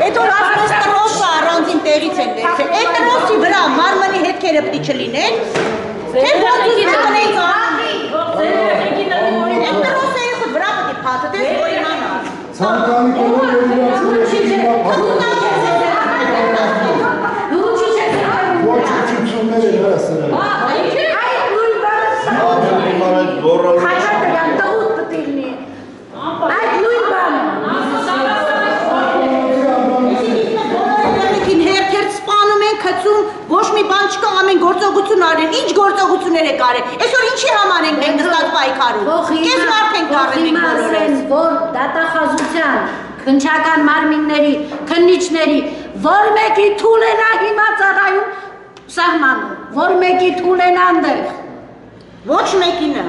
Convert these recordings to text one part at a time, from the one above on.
Այդ որ ասես տրոսը առանձին տեղից են վերցել, այդ տրոսի վրա մարմնի հետքերը պիտի չլինեն, թե ոնց ունենք այդ տրոսը երբ վրա պիտի փաթաթես որ իմանա։ Ցանկանի Ոչ մի բան չկա, ամեն գործողություն արել, ինչ գործողություններ եք արել, այսօր ինչի համար ենք մենք նստած պայքարում, կես մարդ ենք կարել մենք բոլորս, որ դատախազության, քննչական մարմինների, քննիչների, որ մեկի թուլենա հիմա ծառայում սահմանում, որ մեկի թուլենա այնտեղ, ոչ մեկինը,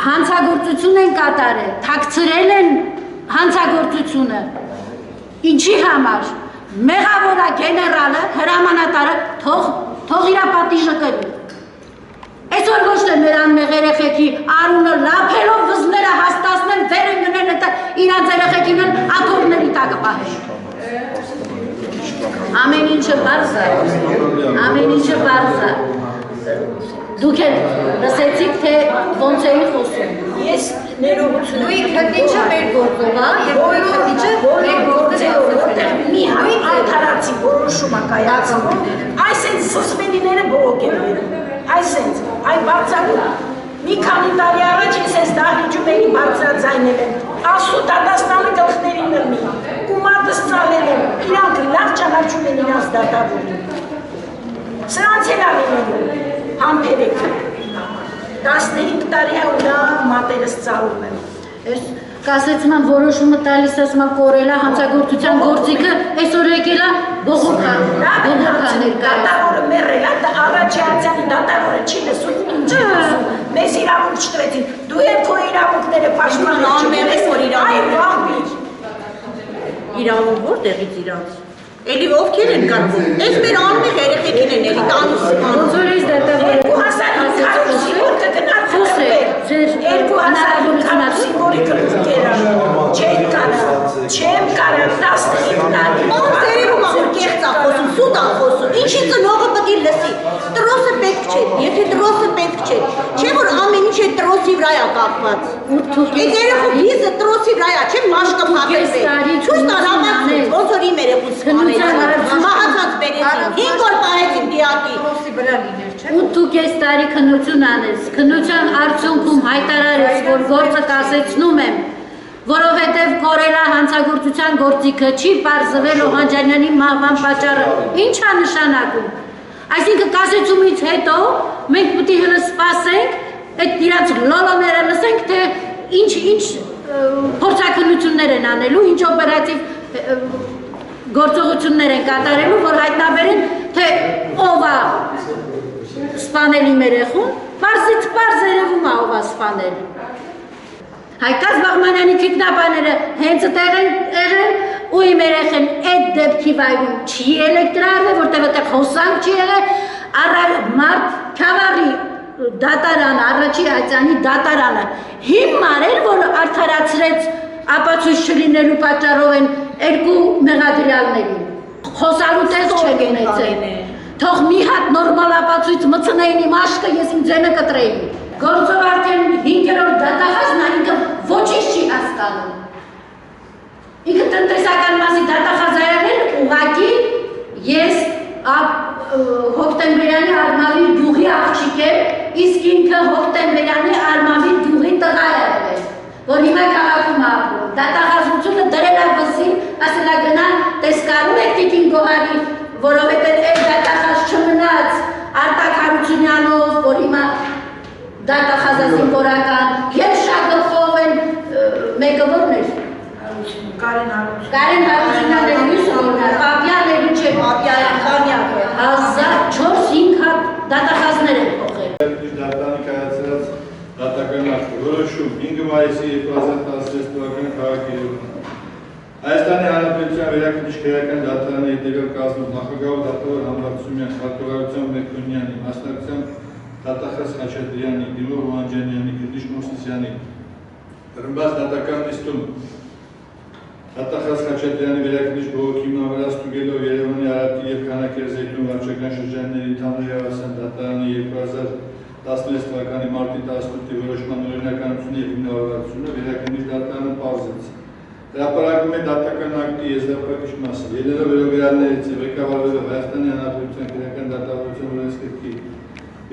հանցագործություն են կատարել, թաքցրել են հանցագործությունը, ինչի համար, մեղավորա գեներալը, հրամանատարը թող իրա պատիժը կրի։ Այսօր ոչ թե մեր անմեղ երեխեքի արունը լափելով վզները հաստացնել, վեր են գնել իրանց երեխեքին աթոռների տակը պահել։ Ամեն ինչը բարձ է, ամեն ինչը բարձ է։ Դուք էլ լսեցիք, թե ոնց էի խոսում։ Ես ներողություն նույն քննիչը մեր գործով է եւ նույն քննիչը մեր գործով է մի հույն արդարացի որոշում է կայացնում այսինքն սուսմենիները բողոք են այսինքն այ բարձրացում մի քանի տարի առաջ ես այս դահլիճում էի բարձրաձայնել եմ ասու դատաստանի գլխներին լմի կումատս ծալել եմ իրանք լավ ճանաչում են իրանց դատավորին սրանց էլ անելու համբերեք 15 տարի է ու լավ մատերս ծալում եմ Ես կասեցման որոշումը տալիս ասում եմ կորելա հանցագործության գործիքը այսօր եկել է բողոքան դատավորը մեռել է Աղաջյանի դատավորը չի լսում ինչ է ասում մեզ իրավունք չտրեցին դու և քո իրավունքները պաշտպանել չունես իրավունք որտեղից իրանց Էլի ովքեր են կարվում, այս մեր անմեղ երեխեքին են էլի տանուս ոնց որ ես դատավորը 2500 սիմվոլ կգնար սիմվոլի կրկեր չեմ կարա 15 տարի Ոնց երևում է որ կեղծ է խոսում, սուտ է խոսում, ինչի ծնողը պետք է լսի, տրոսը պետք չէ, եթե տրոսը պետք չէ, չէ որ ամեն ինչ է տրոսի վրա է կապված, այդ երեխու վիզը տրոսի վրա է, չէ մաշկը փակել է, ցույց տան ամացուց, ոնց որ իմ երեխուց սպանեցին, մահացած բերեցին, 5 օր պահեցին դիակի, 8.5 տարի քննություն անես, քննության արդյունքում հայտարարեց, որ գործը կասեցնում եմ, որովհետև կորելա հանցագործության գործիքը չի պարզվել Օհանջանյանի մահվան պատճառը, ինչ է նշանակում։ Այսինքն կասեցումից հետո մենք պետք է հենց սպասենք, այդ իրաց լոլոները լսենք, թե ինչ փորձաքննություններ են անելու, ինչ օպերատիվ գործողություններ են կատարելու, որ հայտնաբերեն, թե ով է սպանել իմ երեխուն, պարզից պարզ երևում է ով է սպանել։ Հայկաց Բաղմանյանի թիկնապաները հենց տեղ են եղել ու իմ երեխեն այդ դեպքի վայրում չի էլեկտրարվել, որտեղ այդտեղ հոսանք չի եղել, մարդ Քավառի դատարանը, առաջի ացանի դատարանը հիմար էր, որ արդարացրեց ապացույց չլինելու պատճառով են երկու մեղադրյալներին։ Խոսալու տեղ չգնեցել։ Թող մի հատ նորմալ ապացույց մտցնեին իմ աշկը, ես իմ ձենը կտրեի։ Գործով արդեն 5-րդ դատախազն է, ինքը ոչինչ չի հասկանում։ Ինքը տնտեսական մասի դատախազ է եղել, ուղղակի ես Հոկտեմբերյանի Արմավիր գյուղի աղջիկ եմ, իսկ ինքը Հոկտեմբերյանի Արմավիր գյուղի տղա է եղել, որ հիմա քաղաքում է ապրում։ Դատախազությունը դրել է վզին, ասել է գնա տեսկարում եք Տիկին Գոհարի, որովհետև այդ դատախազ չմնաց Արտակ Հարությունյանով, որ հիմա դատախազազին որական, և շագլխով են մեկը որն էր։ Կարեն Հարությունյան էր մյուսը որն էր, Պապյան էր ինչ է, Պապյան Խանյան, 1400 հատ դատախազներ են փոխել։ Դատանի կայացրած դատական որոշում 5 մայիսի 2016 թվականի քաղաքի Երևանում։ Հայաստանի Հանրապետության վերաքննիչ-քրեական դատարանի հետևյալ կազմում նախագահ դատավոր Համբարձումյան, Խաչատուրյան Մեքոնյանի, մասնակցությամբ Դատախազ Խաչատրյանի, Դիմո Օհանջանյանի, Քրդիշ Մովսիսյանի, Ռմբաց դատական նիստում Դատախազ Խաչատրյանի վերաքննիչ բողոքի մամուլը ստուգելով Երևանի Արարատի և Քանաքերձեյթուն վարչական շրջանների ընդհանուր իրավասության դատարանի 2016 թվականի մարտի 18-ի որոշման օրինականությունը և հիմնավորվածությունը վերաքննիչ դատարանը պարզեց։ Հրապարակում է դատական ակտի եզրափակիչ մասը, ելնելով վերաբերյալներից և ղեկավարվելով Հայաստանի Հանրապետության քրեական դատավարության օրենսգրքի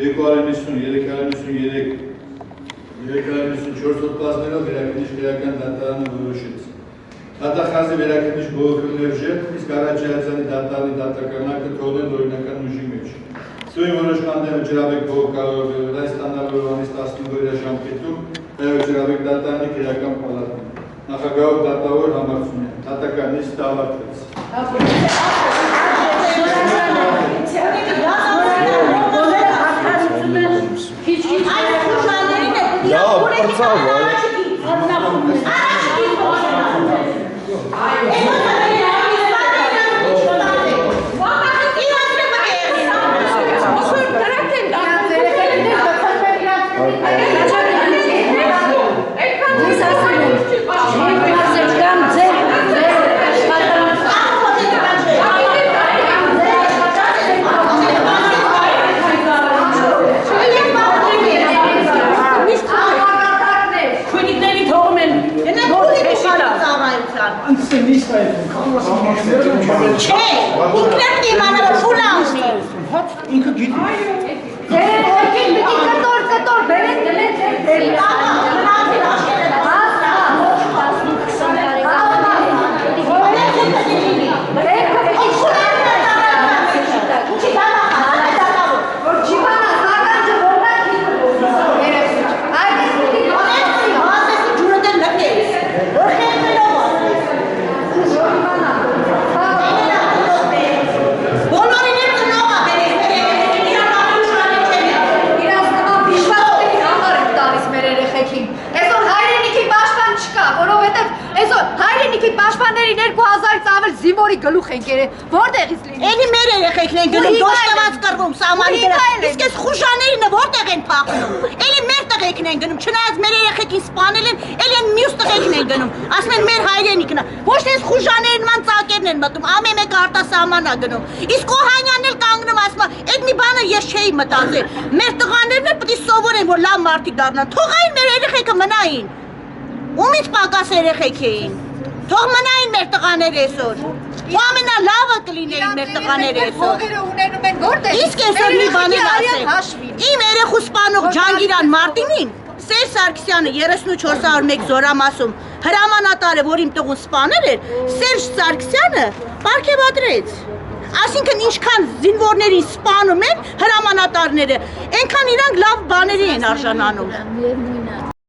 293-394 հոդվածներով վերաքննիչ քրեական դատարանը որոշեց։ Դատախազի վերաքննիչ բողոքը մերժել, իսկ Ղարաջարյանի դատարանի դատական ակտը թողնել օրինական ուժի մեջ։ Սույն որոշման դեմ ջրավեկ բողոք կարող է այս ստանալու հունիս 15-օրյա ժամկետում Հայոց ջրավեկ դատարանի քրեական պալատում։ Նախագահով դատավոր Համարցունյան, դատական նիստ ավարտվեց։ Չէ, ինքներն իմանալու շուլա ունի։ Ինքը գիտի։ Կտոր, բերեք դլեք Պաշտպանների 2000-ից ավել զինվորի գլուխ են կերել, որտեղից լինի։ Էլի մեր երեխեքն են գնում, դոշտված կռվում սահմանի վրա։ Իսկ այս խուժաներինը որտեղ են փախնում։ Էլի մեր տղեկն են գնում, չնայած մեր երեխեքին սպանել են, էլի են մյուս տղեկն են գնում։ Ասում են մեր հայրենիքն է։ Ոչ թե այս խուժաներն ման ծակերն են մտնում, ամեն մեկը արտասահման է գնում։ Իսկ Օհանյանն էլ կանգնում ասում է, այդ մի բանը ես չէի մտածել։ Մեր տղաներն էլ պետք է սովորեն, որ լավ մարդիկ դառնան։ Թող այն մեր երեխեքը մնային։ Ումից պակաս երեխեք էին։ Թող մնային մեր տղաները այսօր։ Ու ամենալավը կլիներին մեր տղաները այսօր։ Իսկ այսօր մի բան եմ ասել։ Իմ երեխու սպանող Ջանգիրան Մարտինին Սերժ Սարգսյանը 3401 Զորամասում հրամանատար է, որ իմ տղուն սպանել էր, Սերժ Սարգսյանը պարգևատրեց։ Այսինքն ինչքան զինվորներին սպանում են հրամանատարները, այնքան իրանք լավ բաների են արժանանում։